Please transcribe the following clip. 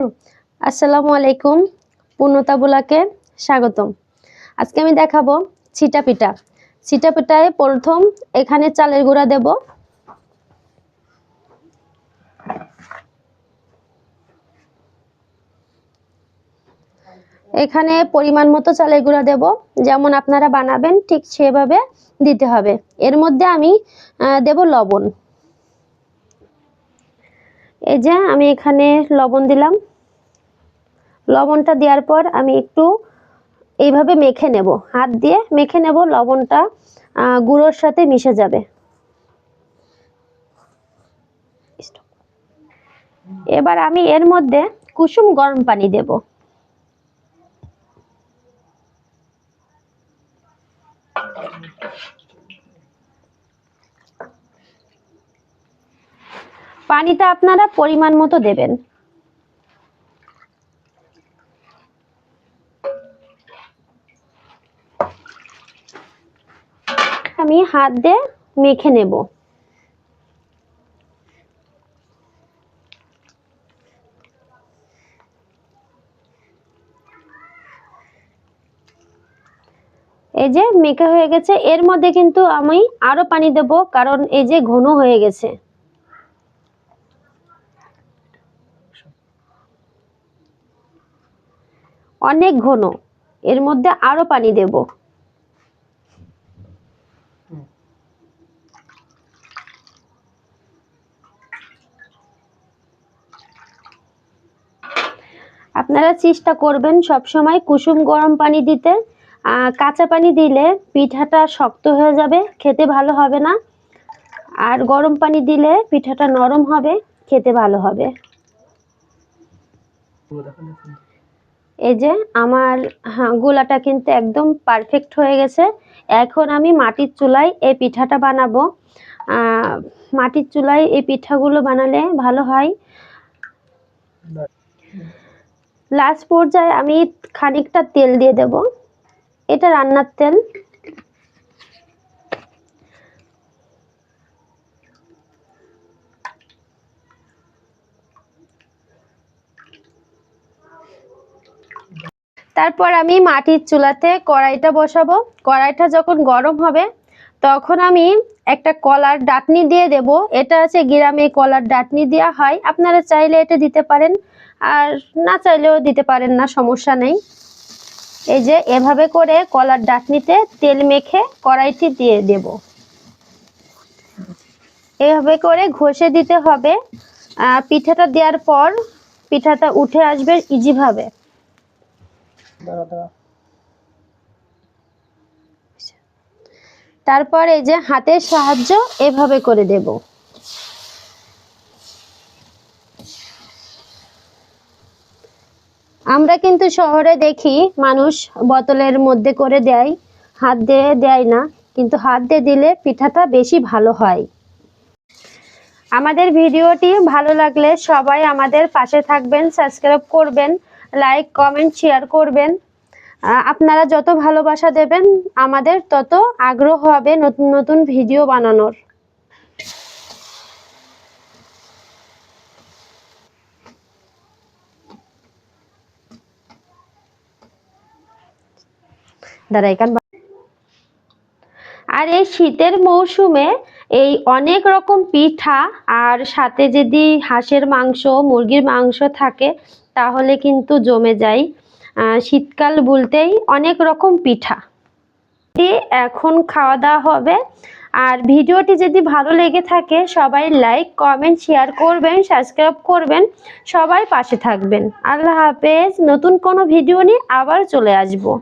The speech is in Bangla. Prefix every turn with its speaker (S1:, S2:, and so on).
S1: আসসালামু আলাইকুম, পূর্ণতা বুলাকে স্বাগতম। আজকে আমি দেখাবো ছিটা পিঠা। ছিটা পিঠায় প্রথম এখানে চালের গুঁড়া দেব। এখানে পরিমাণ মতো চালের গুঁড়া দেব, যেমন আপনারা বানাবেন ঠিক সেভাবে দিতে হবে। এর মধ্যে আমি দেব লবণ। এই যে আমি এখানে লবণ দিলাম। লবণটা দেওয়ার পর আমি একটু এইভাবে মেখে নেব, হাত দিয়ে মেখে নেব, লবণটা গুঁড়োর সাথে মিশে যাবে। এবার আমি এর মধ্যে কুসুম গরম পানি দেব। পানিটা আপনারা পরিমাণ মতো দেবেন। আমি হাত দিয়ে মেখে নেব। এই যে মেখে হয়ে গেছে। এর মধ্যে কিন্তু আমি আরো পানি দেব, কারণ এই যে ঘন হয়ে গেছে, অনেক ঘন। এর মধ্যে আরো পানি দেব। আপনারা চেষ্টা করবেন সব সময় কুসুম গরম পানি দিতে। কাঁচা পানি দিলে পিঠাটা শক্ত হয়ে যাবে, খেতে ভালো হবে না। আর গরম পানি দিলে পিঠাটা নরম হবে, খেতে ভালো হবে। এই যে আমার গোলাটা কিন্তু একদম পারফেক্ট হয়ে গেছে। এখন আমি মাটির চুলায় এই পিঠাটা বানাবো। মাটির চুলায় এই পিঠাগুলো বানালে ভালো হয়। লাস্ট পর্যায়ে আমি খানিকটা তেল দিয়ে দেব। এটা রান্নার তেল। তারপর আমি মাটির চুলাতে কড়াইটা বসাবো। কড়াইটা যখন গরম হবে তখন আমি একটা কলার ডাটনি দিয়ে দেব। এটা আছে গ্রামে কলার ডাটনি দেওয়া হয়, আপনারা চাইলে এটা দিতে পারেন, আর না চাইলেও দিতে পারেন না, সমস্যা নেই। এই যে এভাবে করে কলার ডাটনিতে তেল মেখে কড়াইটি দিয়ে দেব। এভাবে করে ঘষে দিতে হবে। পিঠাটা দেওয়ার পর পিঠাটা উঠে আসবে ইজি ভাবে। তারপর এই যে হাতের সাহায্য এভাবে করে দেব। আমরা কিন্তু শহরে দেখি মানুষ বোতলের মধ্যে করে দেয়, হাত দিয়ে দেয় না, কিন্তু হাত দিয়ে দিলে পিঠাটা বেশি ভালো হয়। আমাদের ভিডিওটি ভালো লাগলে সবাই আমাদের পাশে থাকবেন, সাবস্ক্রাইব করবেন, লাইক কমেন্ট শেয়ার করবেন। আপনারা যত ভালোবাসা দেবেন আমাদের তত আগ্রহ হবে নতুন নতুন ভিডিও বানানোর। আর এই শীতের মৌসুমে এই অনেক রকম পিঠা, আর সাথে যদি হাঁসের মাংস মুরগির মাংস থাকে তাহলে কিন্তু জমে যায়। শীতকাল বলতেই অনেক রকম পিঠা। এখন খাওয়া দাওয়া হবে। আর ভিডিওটি যদি ভালো লেগে থাকে সবাই লাইক কমেন্ট শেয়ার করবেন, সাবস্ক্রাইব করবেন, সবাই পাশে থাকবেন। আল্লাহ হাফেজ। নতুন কোনো ভিডিও নিয়ে আবার চলে আসবো।